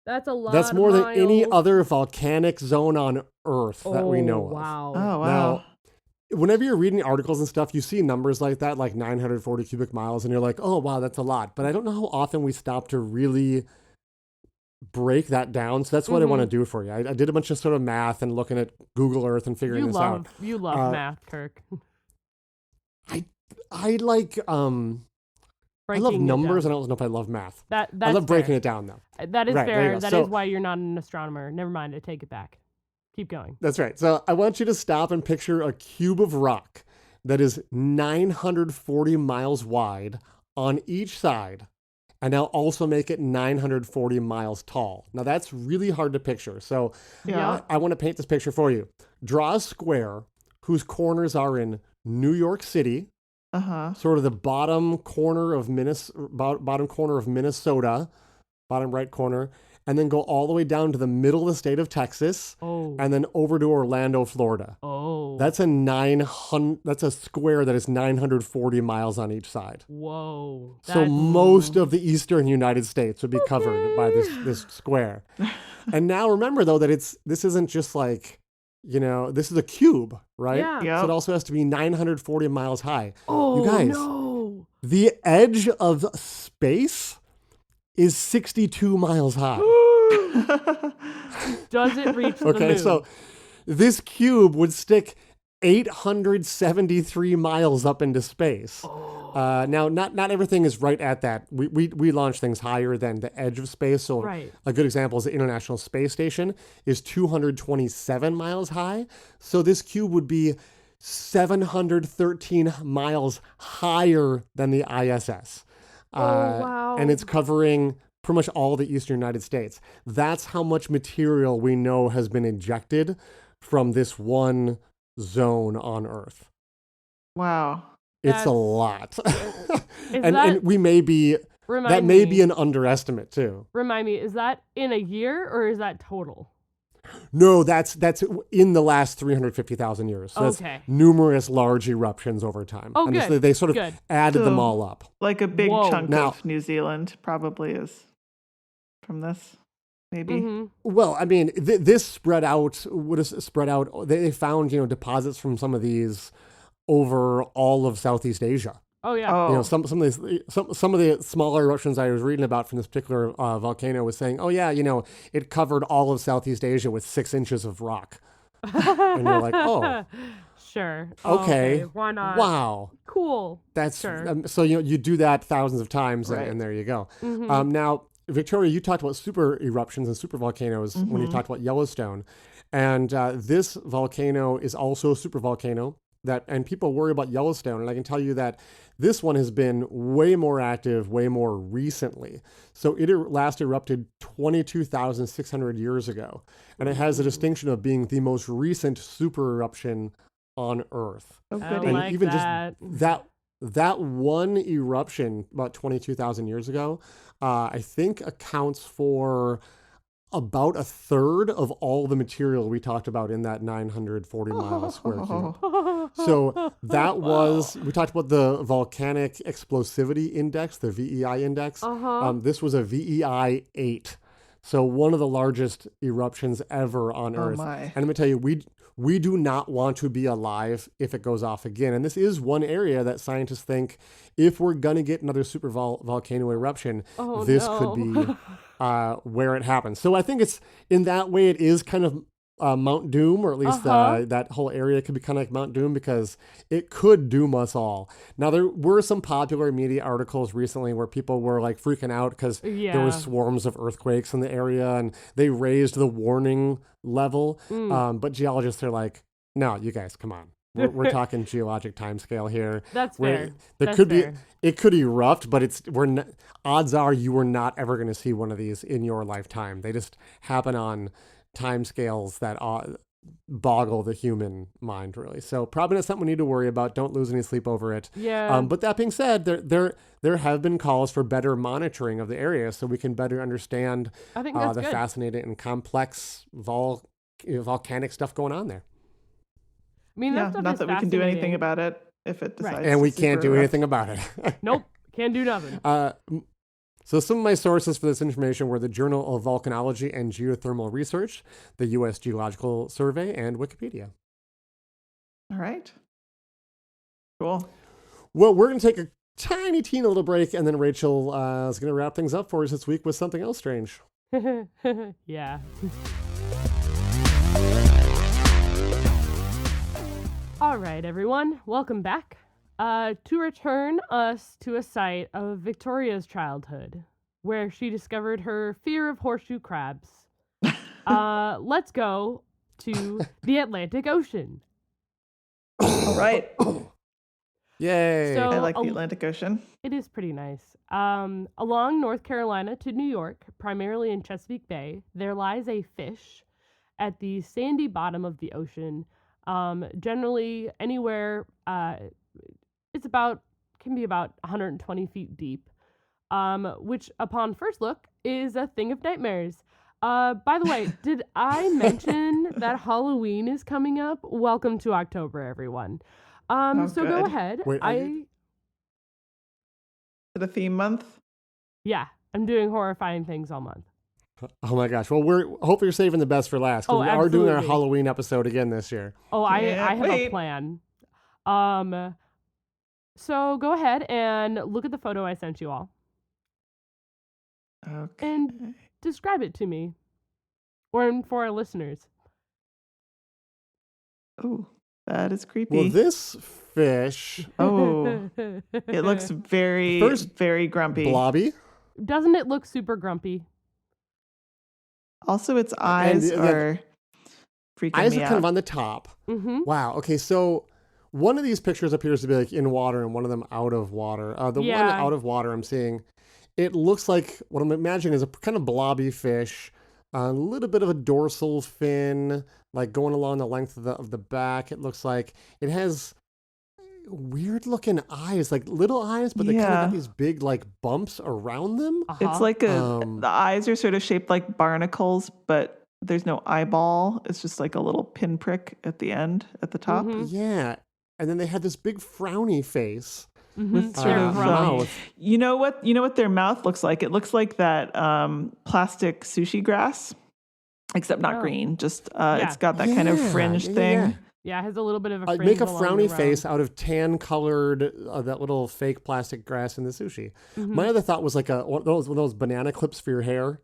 [SPEAKER 4] That's a lot.
[SPEAKER 5] That's
[SPEAKER 4] of
[SPEAKER 5] more than any
[SPEAKER 4] miles.
[SPEAKER 5] other volcanic zone on Earth that we know of.
[SPEAKER 4] Wow.
[SPEAKER 3] Oh, wow.
[SPEAKER 5] Now, whenever you're reading articles and stuff, you see numbers like that, like 940 cubic miles, and you're like, oh, wow, that's a lot. But I don't know how often we stop to really break that down. So that's what I want to do for you. I did a bunch of sort of math and looking at Google Earth and figuring this out.
[SPEAKER 4] You love math, Kirk.
[SPEAKER 5] I like I love
[SPEAKER 4] Breaking it
[SPEAKER 5] numbers. I
[SPEAKER 4] down.
[SPEAKER 5] don't know if I love math.
[SPEAKER 4] That's
[SPEAKER 5] I love breaking
[SPEAKER 4] fair.
[SPEAKER 5] it down though.
[SPEAKER 4] That is
[SPEAKER 5] Right, there you
[SPEAKER 4] fair.
[SPEAKER 5] go.
[SPEAKER 4] That
[SPEAKER 5] So-
[SPEAKER 4] is why you're not an astronomer. Never mind. I take it back. Keep going.
[SPEAKER 5] That's right. So I want you to stop and picture a cube of rock that is 940 miles wide on each side, and now also make it 940 miles tall. Now that's really hard to picture. So
[SPEAKER 3] Yeah.
[SPEAKER 5] I want to paint this picture for you. Draw a square whose corners are in New York City, sort of the bottom corner of Minnesota, bottom right corner, and then go all the way down to the middle of the state of Texas, and then over to Orlando, Florida.
[SPEAKER 4] Oh.
[SPEAKER 5] That's a square that is 940 miles on each side.
[SPEAKER 4] Whoa.
[SPEAKER 5] So most of the eastern United States would be covered by this square. And now remember though that this isn't just like, this is a cube, right?
[SPEAKER 4] Yeah.
[SPEAKER 3] Yeah.
[SPEAKER 5] So it also has to be 940 miles high.
[SPEAKER 4] Oh,
[SPEAKER 5] You guys,
[SPEAKER 4] no.
[SPEAKER 5] the edge of space is 62 miles high.
[SPEAKER 4] Does it reach the
[SPEAKER 5] Okay,
[SPEAKER 4] moon?
[SPEAKER 5] so this cube would stick 873 miles up into space. Now, not everything is right at that. We launch things higher than the edge of space. So
[SPEAKER 4] Right.
[SPEAKER 5] a good example is the International Space Station is 227 miles high. So this cube would be 713 miles higher than the ISS.
[SPEAKER 4] wow.
[SPEAKER 5] And it's covering pretty much all the eastern United States. That's how much material we know has been ejected from this one zone on Earth.
[SPEAKER 3] Wow.
[SPEAKER 5] It's a
[SPEAKER 4] That's-
[SPEAKER 5] lot.
[SPEAKER 4] Is
[SPEAKER 5] and
[SPEAKER 4] that,
[SPEAKER 5] we may be,
[SPEAKER 4] remind
[SPEAKER 5] that may
[SPEAKER 4] me,
[SPEAKER 5] be an underestimate too.
[SPEAKER 4] Remind me, is that in a year or is that total?
[SPEAKER 5] No, that's in the last 350,000 years. So
[SPEAKER 4] Okay.
[SPEAKER 5] that's numerous large eruptions over time.
[SPEAKER 4] Oh,
[SPEAKER 5] And
[SPEAKER 4] good.
[SPEAKER 5] so they sort of
[SPEAKER 4] Good.
[SPEAKER 5] added them
[SPEAKER 3] So-
[SPEAKER 5] all up.
[SPEAKER 3] Like a big
[SPEAKER 4] Whoa.
[SPEAKER 3] chunk
[SPEAKER 5] Now-
[SPEAKER 3] of New Zealand probably is from this, maybe.
[SPEAKER 4] Mm-hmm.
[SPEAKER 5] Well, I mean, this spread out, would have spread out. They found, deposits from some of these over all of Southeast Asia.
[SPEAKER 4] Oh, yeah.
[SPEAKER 3] Oh,
[SPEAKER 5] Some of these some of the smaller eruptions I was reading about from this particular volcano was saying, oh yeah, it covered all of Southeast Asia with 6 inches of rock, and you're like, oh,
[SPEAKER 4] Sure.
[SPEAKER 5] okay,
[SPEAKER 4] Why not?
[SPEAKER 5] wow,
[SPEAKER 4] Cool.
[SPEAKER 5] that's
[SPEAKER 4] Sure.
[SPEAKER 5] so you do that thousands of times,
[SPEAKER 3] Right.
[SPEAKER 5] and there you go.
[SPEAKER 4] Mhm.
[SPEAKER 5] Now, Victoria, you talked about super eruptions and super volcanoes when you talked about Yellowstone, and this volcano is also a super volcano. And people worry about Yellowstone, and I can tell you that this one has been way more active, way more recently. So it last erupted 22,600 years ago, and it has the distinction of being the most recent super eruption on Earth.
[SPEAKER 3] oh
[SPEAKER 4] I
[SPEAKER 3] goody.
[SPEAKER 5] And
[SPEAKER 4] like
[SPEAKER 5] even
[SPEAKER 4] that.
[SPEAKER 5] just that one eruption about 22,000 years ago, I think accounts for about a third of all the material we talked about in that 940 mile square cube. So that was, we talked about the volcanic explosivity index, the VEI index. This was a VEI 8. So one of the largest eruptions ever on Earth.
[SPEAKER 3] my.
[SPEAKER 5] And I'm going to tell you, we do not want to be alive if it goes off again. And this is one area that scientists think if we're going to get another super volcano eruption, this could be where it happens. So I think it's, in that way, it is kind of Mount Doom, or at least that whole area could be kind of like Mount Doom because it could doom us all. Now, there were some popular media articles recently where people were like freaking out because there were swarms of earthquakes in the area and they raised the warning level. But geologists are like, no, you guys, come on. We're talking geologic timescale here.
[SPEAKER 4] That's
[SPEAKER 5] Where
[SPEAKER 4] fair.
[SPEAKER 5] There
[SPEAKER 4] That's
[SPEAKER 5] could
[SPEAKER 4] fair.
[SPEAKER 5] be, it could erupt, but odds are you are not ever going to see one of these in your lifetime. They just happen on timescales that boggle the human mind, really. So probably not something we need to worry about. Don't lose any sleep over it.
[SPEAKER 4] Yeah.
[SPEAKER 5] But that being said, there have been calls for better monitoring of the area so we can better understand
[SPEAKER 4] I think that's
[SPEAKER 5] the
[SPEAKER 4] good.
[SPEAKER 5] fascinating and complex volcanic stuff going on there.
[SPEAKER 4] I mean, that
[SPEAKER 3] Yeah,
[SPEAKER 4] stuff
[SPEAKER 3] not
[SPEAKER 4] is
[SPEAKER 3] that we can do anything
[SPEAKER 4] fascinating.
[SPEAKER 3] about it if it decides
[SPEAKER 5] And we
[SPEAKER 3] to
[SPEAKER 5] can't
[SPEAKER 3] super
[SPEAKER 5] do
[SPEAKER 3] erupt.
[SPEAKER 5] anything about it.
[SPEAKER 4] Nope. Can't do nothing.
[SPEAKER 5] So some of my sources for this information were the Journal of Volcanology and Geothermal Research, the U.S. Geological Survey, and Wikipedia.
[SPEAKER 3] All right. Cool.
[SPEAKER 5] Well, we're going to take a teeny little break, and then Rachel is going to wrap things up for us this week with something else strange.
[SPEAKER 4] Yeah. All right, everyone. Welcome back. To return us to a site of Victoria's childhood, where she discovered her fear of horseshoe crabs. Let's go to the Atlantic Ocean.
[SPEAKER 3] All right.
[SPEAKER 5] Yay!
[SPEAKER 4] So-
[SPEAKER 3] I like the
[SPEAKER 4] a-
[SPEAKER 3] Atlantic Ocean.
[SPEAKER 4] It is pretty nice. Along North Carolina to New York, primarily in Chesapeake Bay, there lies a fish at the sandy bottom of the ocean. Generally, anywhere, can be about 120 feet deep, which upon first look is a thing of nightmares. By the way, did I mention that Halloween is coming up? Welcome to October, everyone. So go
[SPEAKER 3] good.
[SPEAKER 4] ahead.
[SPEAKER 5] Wait, are you-
[SPEAKER 3] The theme month.
[SPEAKER 4] Yeah, I'm doing horrifying things all month.
[SPEAKER 5] Oh my gosh. Well, hopefully you're saving the best for last, because
[SPEAKER 4] Oh,
[SPEAKER 5] we are doing our
[SPEAKER 4] absolutely.
[SPEAKER 5] Halloween episode again this year.
[SPEAKER 4] Oh, I
[SPEAKER 3] Can't
[SPEAKER 4] have a
[SPEAKER 3] wait.
[SPEAKER 4] plan. So go ahead and look at the photo I sent you all.
[SPEAKER 3] Okay.
[SPEAKER 4] And describe it to me. Or for our listeners.
[SPEAKER 3] Oh, that is creepy.
[SPEAKER 5] Well, this fish,
[SPEAKER 3] Oh, it looks very,
[SPEAKER 5] First,
[SPEAKER 3] very grumpy.
[SPEAKER 5] blobby.
[SPEAKER 4] Doesn't it look super grumpy?
[SPEAKER 3] Also, its eyes
[SPEAKER 5] the-
[SPEAKER 3] are freaking
[SPEAKER 5] Eyes
[SPEAKER 3] me
[SPEAKER 5] are
[SPEAKER 3] out.
[SPEAKER 5] kind of on the top.
[SPEAKER 4] Mm-hmm.
[SPEAKER 5] Wow. Okay, so one of these pictures appears to be like in water and one of them out of water. The one
[SPEAKER 4] Yeah.
[SPEAKER 5] out of water I'm seeing, it looks like what I'm imagining is a kind of blobby fish, a little bit of a dorsal fin, like going along the length of the back. It looks like it has weird looking eyes, like little eyes, but they kind of
[SPEAKER 3] Yeah.
[SPEAKER 5] got these big like bumps around them.
[SPEAKER 3] It's like the eyes are sort of shaped like barnacles, but there's no eyeball. It's just like a little pinprick at the end, at the top.
[SPEAKER 5] Yeah. And then they had this big frowny face.
[SPEAKER 3] With sort
[SPEAKER 4] They're
[SPEAKER 3] of
[SPEAKER 4] grumpy.
[SPEAKER 5] mouth.
[SPEAKER 3] you know what their mouth looks like? It looks like that plastic sushi grass, except not green. Just it's got that kind of
[SPEAKER 5] Yeah,
[SPEAKER 3] fringe
[SPEAKER 5] yeah,
[SPEAKER 3] thing.
[SPEAKER 5] yeah.
[SPEAKER 4] Yeah, it has a little bit of a
[SPEAKER 5] I'd
[SPEAKER 4] fringe
[SPEAKER 5] make a
[SPEAKER 4] along
[SPEAKER 5] frowny
[SPEAKER 4] the
[SPEAKER 5] face
[SPEAKER 4] round.
[SPEAKER 5] out of tan colored that little fake plastic grass in the sushi. My other thought was like one of those banana clips for your hair,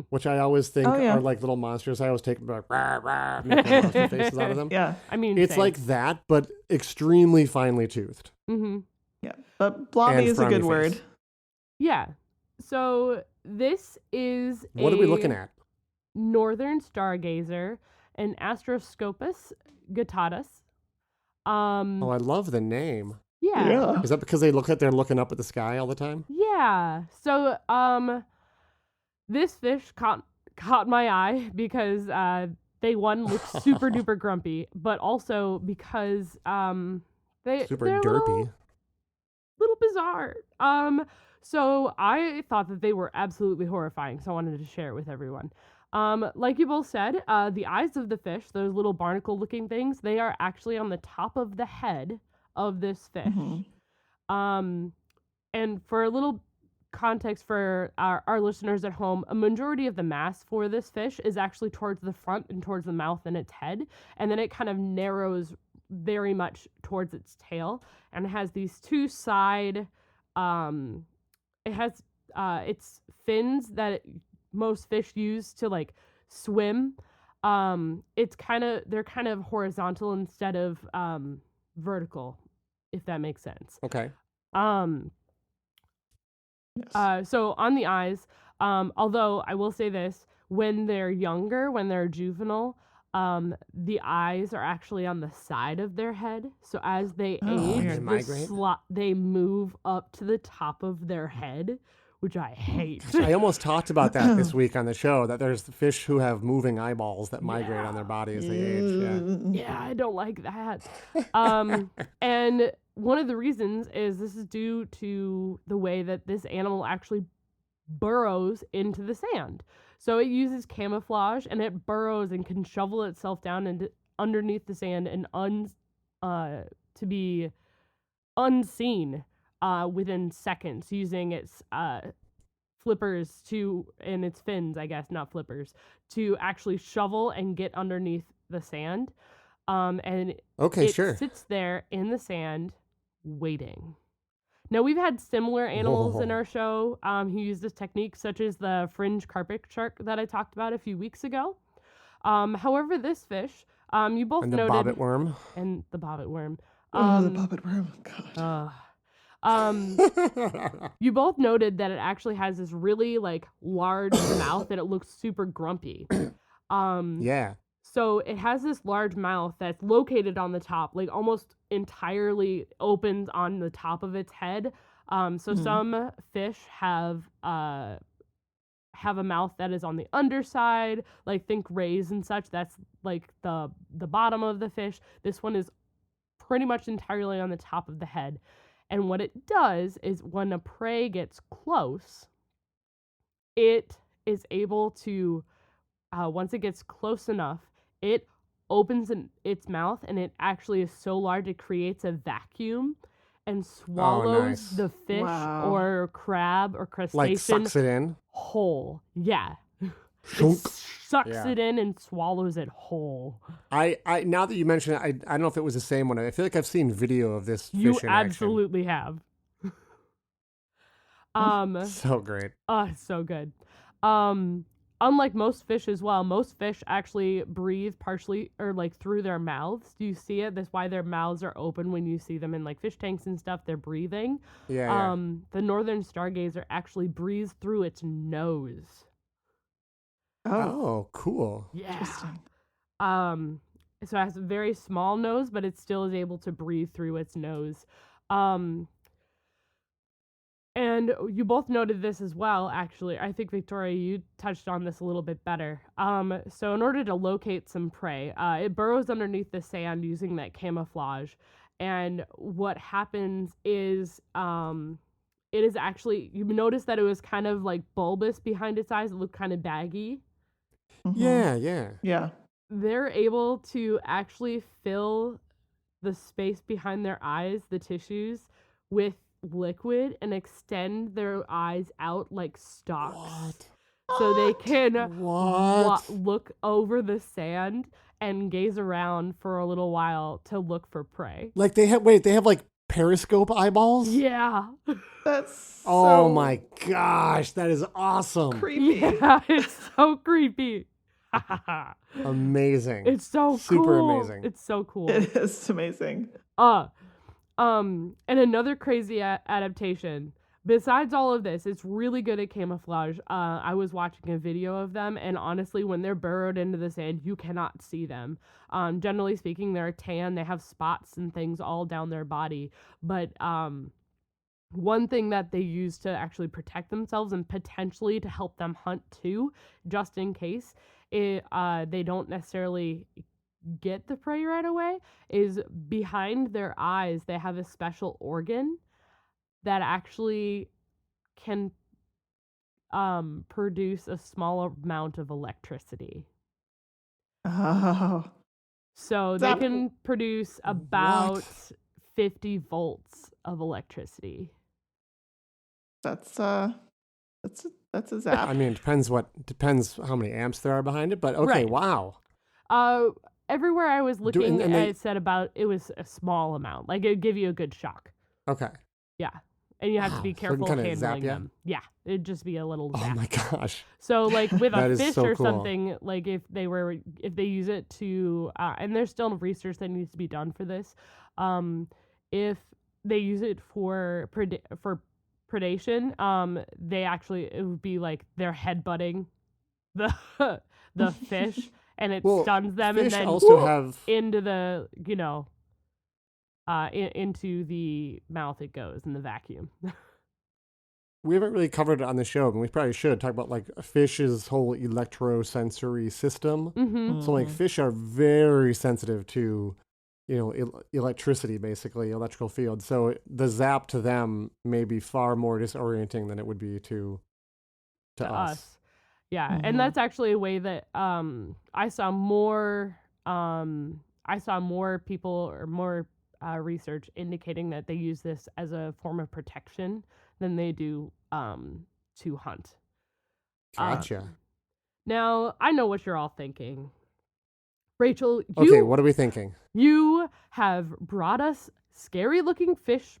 [SPEAKER 5] which I always think
[SPEAKER 3] Oh, yeah.
[SPEAKER 5] are like little monsters. I always take them like rah, rah, make little monster faces out of them.
[SPEAKER 3] Yeah,
[SPEAKER 4] I mean,
[SPEAKER 5] It's
[SPEAKER 4] same.
[SPEAKER 5] like that, but extremely finely toothed.
[SPEAKER 3] yeah. But blobby
[SPEAKER 5] And
[SPEAKER 3] is a
[SPEAKER 5] frowny
[SPEAKER 3] good
[SPEAKER 5] face.
[SPEAKER 3] word.
[SPEAKER 4] Yeah. So this is
[SPEAKER 5] What are we looking at?
[SPEAKER 4] Northern Stargazer, an Astroscopus guttatus.
[SPEAKER 5] Oh, I love the name.
[SPEAKER 4] Yeah.
[SPEAKER 5] Is that because they're looking up at the sky all the time?
[SPEAKER 4] Yeah. So this fish caught my eye because they look super duper grumpy, but also because they're
[SPEAKER 5] Super
[SPEAKER 4] a
[SPEAKER 5] derpy.
[SPEAKER 4] little bizarre. So I thought that they were absolutely horrifying, so I wanted to share it with everyone. Like you both said, the eyes of the fish, those little barnacle-looking things, they are actually on the top of the head of this fish. And for a little context for our listeners at home, a majority of the mass for this fish is actually towards the front and towards the mouth and its head, and then it kind of narrows very much towards its tail, and it has these two side, it has its fins that most fish use to like swim. They're kind of horizontal instead of vertical, if that makes sense.
[SPEAKER 5] Okay.
[SPEAKER 4] So on the eyes, although I will say this, when they're younger, when they're juvenile, the eyes are actually on the side of their head. So as they age,
[SPEAKER 5] They migrate?
[SPEAKER 4] they move up to the top of their head, which I hate.
[SPEAKER 5] I almost talked about that this week on the show, that there's fish who have moving eyeballs that migrate on their body as they age. Yeah.
[SPEAKER 4] Yeah, I don't like that. And one of the reasons is this is due to the way that this animal actually burrows into the sand. So it uses camouflage, and it burrows and can shovel itself down underneath the sand and to be unseen within seconds, using its flippers and its fins, I guess, not flippers, to actually shovel and get underneath the sand. And
[SPEAKER 5] Okay,
[SPEAKER 4] it
[SPEAKER 5] sure.
[SPEAKER 4] sits there in the sand waiting. Now, we've had similar animals in our show who use this technique, such as the fringe carpet shark that I talked about a few weeks ago. However, this fish, you both
[SPEAKER 5] And the
[SPEAKER 4] noted...
[SPEAKER 5] bobbit worm.
[SPEAKER 4] And the bobbit worm.
[SPEAKER 3] The bobbit worm. God.
[SPEAKER 4] You both noted that it actually has this really like large mouth and it looks super grumpy.
[SPEAKER 5] Yeah.
[SPEAKER 4] So it has this large mouth that's located on the top, like almost entirely opens on the top of its head. So some fish have a mouth that is on the underside, like think rays and such. That's like the bottom of the fish. This one is pretty much entirely on the top of the head. And what it does is when a prey gets close, it is able to, once it gets close enough, it opens its mouth, and it actually is so large it creates a vacuum and swallows
[SPEAKER 5] nice.
[SPEAKER 4] the fish
[SPEAKER 3] Wow.
[SPEAKER 4] or crab or
[SPEAKER 5] Like
[SPEAKER 4] crustacean
[SPEAKER 5] sucks it in.
[SPEAKER 4] whole. Yeah.
[SPEAKER 5] Shunk.
[SPEAKER 4] It sucks
[SPEAKER 5] Yeah.
[SPEAKER 4] it in and swallows it whole.
[SPEAKER 5] I now that you mention it, I don't know if it was the same one. I feel like I've seen video of this fish
[SPEAKER 4] You
[SPEAKER 5] in
[SPEAKER 4] absolutely have.
[SPEAKER 5] action. So great.
[SPEAKER 4] So good. Unlike most fish as well, most fish actually breathe partially or like through their mouths. Do you see it? That's why their mouths are open when you see them in like fish tanks and stuff. They're breathing.
[SPEAKER 5] Yeah.
[SPEAKER 4] The Northern Stargazer actually breathes through its nose.
[SPEAKER 5] Oh, cool.
[SPEAKER 4] Yeah.
[SPEAKER 3] Interesting.
[SPEAKER 4] So it has a very small nose, but it still is able to breathe through its nose. And you both noted this as well, actually. I think, Victoria, you touched on this a little bit better. So in order to locate some prey, it burrows underneath the sand using that camouflage. And what happens is it is actually, you notice that it was kind of like bulbous behind its eyes. It looked kind of baggy.
[SPEAKER 5] Yeah.
[SPEAKER 3] Yeah.
[SPEAKER 4] They're able to actually fill the space behind their eyes, the tissues, with liquid and extend their eyes out like stalks.
[SPEAKER 5] What?
[SPEAKER 4] So they can
[SPEAKER 5] What?
[SPEAKER 4] look over the sand and gaze around for a little while to look for prey.
[SPEAKER 5] Like they have like periscope eyeballs?
[SPEAKER 4] Yeah.
[SPEAKER 3] That's
[SPEAKER 5] Oh
[SPEAKER 3] so
[SPEAKER 5] my gosh, that is awesome.
[SPEAKER 3] creepy.
[SPEAKER 4] Yeah, it's so creepy.
[SPEAKER 5] Amazing.
[SPEAKER 4] It's so
[SPEAKER 5] Super
[SPEAKER 4] cool.
[SPEAKER 5] amazing.
[SPEAKER 4] It's so cool.
[SPEAKER 3] It is amazing.
[SPEAKER 4] And another crazy adaptation. Besides all of this, it's really good at camouflage. I was watching a video of them, and honestly, when they're burrowed into the sand, you cannot see them. Generally speaking, they're tan. They have spots and things all down their body. But one thing that they use to actually protect themselves and potentially to help them hunt too, just in case they don't necessarily get the prey right away, is behind their eyes they have a special organ that actually can produce a small amount of electricity.
[SPEAKER 3] Oh.
[SPEAKER 4] So they can produce about 50 volts of electricity.
[SPEAKER 3] That's a zap.
[SPEAKER 5] I mean, it depends how many amps there are behind it, but okay,
[SPEAKER 4] Right.
[SPEAKER 5] wow.
[SPEAKER 4] Everywhere I was looking,
[SPEAKER 5] and they-
[SPEAKER 4] it said it was a small amount. Like, it would give you a good shock.
[SPEAKER 5] Okay.
[SPEAKER 4] Yeah. And you have to
[SPEAKER 5] Wow,
[SPEAKER 4] be
[SPEAKER 5] so it can
[SPEAKER 4] careful
[SPEAKER 5] kinda
[SPEAKER 4] handling
[SPEAKER 5] zap ya?
[SPEAKER 4] them. Yeah. It'd just be a little
[SPEAKER 5] Oh
[SPEAKER 4] zap.
[SPEAKER 5] my gosh.
[SPEAKER 4] So, like, with
[SPEAKER 5] That
[SPEAKER 4] a
[SPEAKER 5] is
[SPEAKER 4] fish
[SPEAKER 5] so
[SPEAKER 4] or
[SPEAKER 5] cool.
[SPEAKER 4] something, like, if they use it to, and there's still research that needs to be done for this, if they use it for predation, they actually, it would be like they're headbutting the the fish, and it
[SPEAKER 5] Well,
[SPEAKER 4] stuns them, and
[SPEAKER 5] fish
[SPEAKER 4] then
[SPEAKER 5] also have
[SPEAKER 4] into the, into the mouth it goes in the vacuum.
[SPEAKER 5] we haven't really covered it on the show, but we probably should talk about like a fish's whole electrosensory system.
[SPEAKER 4] Mm-hmm.
[SPEAKER 5] So like fish are very sensitive to, electricity, basically electrical fields. So the zap to them may be far more disorienting than it would be to us.
[SPEAKER 4] Yeah,
[SPEAKER 3] Mhm.
[SPEAKER 4] and that's actually a way that I saw more people or more research indicating that they use this as a form of protection than they do to hunt.
[SPEAKER 5] Gotcha.
[SPEAKER 4] Now, I know what you're all thinking. Rachel,
[SPEAKER 5] Okay, what are we thinking?
[SPEAKER 4] you have brought us scary-looking fish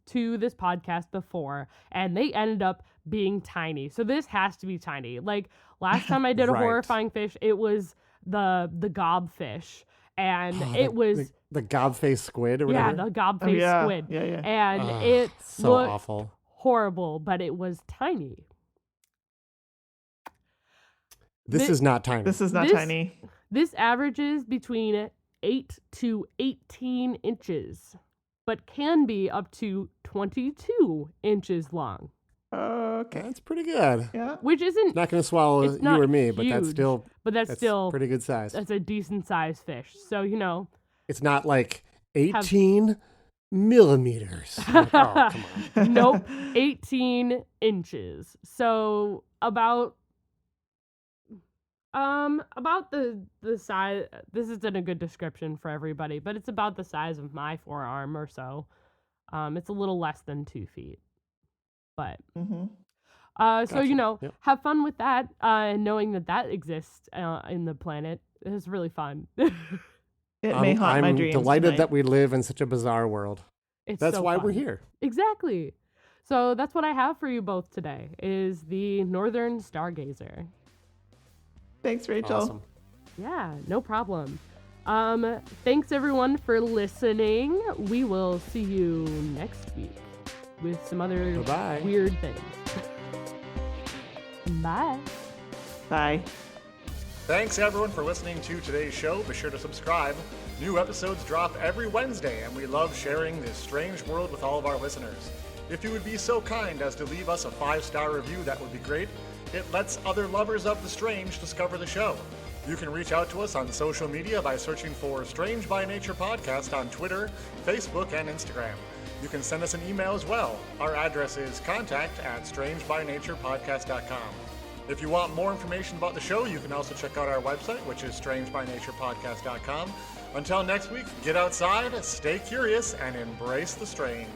[SPEAKER 4] to this podcast before, and they ended up being tiny. So this has to be tiny. Like, last time I did a
[SPEAKER 5] Right.
[SPEAKER 4] horrifying fish, it was the gobfish, and it was
[SPEAKER 5] the gobface squid or
[SPEAKER 4] yeah,
[SPEAKER 5] whatever.
[SPEAKER 4] the gobface
[SPEAKER 3] Oh, yeah.
[SPEAKER 4] squid,
[SPEAKER 3] Yeah.
[SPEAKER 4] and
[SPEAKER 5] Ugh,
[SPEAKER 4] it
[SPEAKER 5] so
[SPEAKER 4] looked
[SPEAKER 5] awful.
[SPEAKER 4] horrible, but it was tiny.
[SPEAKER 5] This is not tiny.
[SPEAKER 3] This is not
[SPEAKER 4] This-
[SPEAKER 3] tiny.
[SPEAKER 4] This averages between 8 to 18 inches, but can be up to 22 inches long,
[SPEAKER 3] Okay.
[SPEAKER 5] That's pretty good.
[SPEAKER 3] Yeah.
[SPEAKER 4] which isn't,
[SPEAKER 5] Not going to swallow
[SPEAKER 4] It's
[SPEAKER 5] you
[SPEAKER 4] not
[SPEAKER 5] or me, but that's
[SPEAKER 4] huge,
[SPEAKER 5] still
[SPEAKER 4] but that's still
[SPEAKER 5] pretty good size.
[SPEAKER 4] that's a decent sized fish. So,
[SPEAKER 5] It's not like 18 millimeters. Like, oh, come on.
[SPEAKER 4] nope, 18 inches. So about the size. This isn't a good description for everybody, but it's about the size of my forearm or so. It's a little less than 2 feet, but
[SPEAKER 3] Mm-hmm.
[SPEAKER 4] so
[SPEAKER 5] Yep.
[SPEAKER 4] have fun with that, knowing that exists in the planet is really fun.
[SPEAKER 3] It may haunt my
[SPEAKER 5] I'm
[SPEAKER 3] dreams.
[SPEAKER 5] delighted
[SPEAKER 3] tonight.
[SPEAKER 5] that we live in such a bizarre world.
[SPEAKER 4] It's
[SPEAKER 5] That's
[SPEAKER 4] so
[SPEAKER 5] why we're
[SPEAKER 4] fun.
[SPEAKER 5] here.
[SPEAKER 4] Exactly. So that's what I have for you both today is the Northern Stargazer.
[SPEAKER 3] Thanks, Rachel.
[SPEAKER 5] Awesome.
[SPEAKER 4] Yeah, no problem. Thanks everyone for listening. We will see you next week with some other
[SPEAKER 5] Bye-bye.
[SPEAKER 4] weird things. Bye.
[SPEAKER 3] Bye.
[SPEAKER 2] Thanks everyone for listening to today's show. Be sure to subscribe. New episodes drop every Wednesday, and we love sharing this strange world with all of our listeners. If you would be so kind as to leave us a 5-star review, that would be great. It lets other lovers of the strange discover the show. You can reach out to us on social media by searching for Strange by Nature Podcast on Twitter, Facebook, and Instagram. You can send us an email as well. Our address is contact@strangebynaturepodcast.com. If you want more information about the show, you can also check out our website, which is strangebynaturepodcast.com. Until next week, get outside, stay curious, and embrace the strange.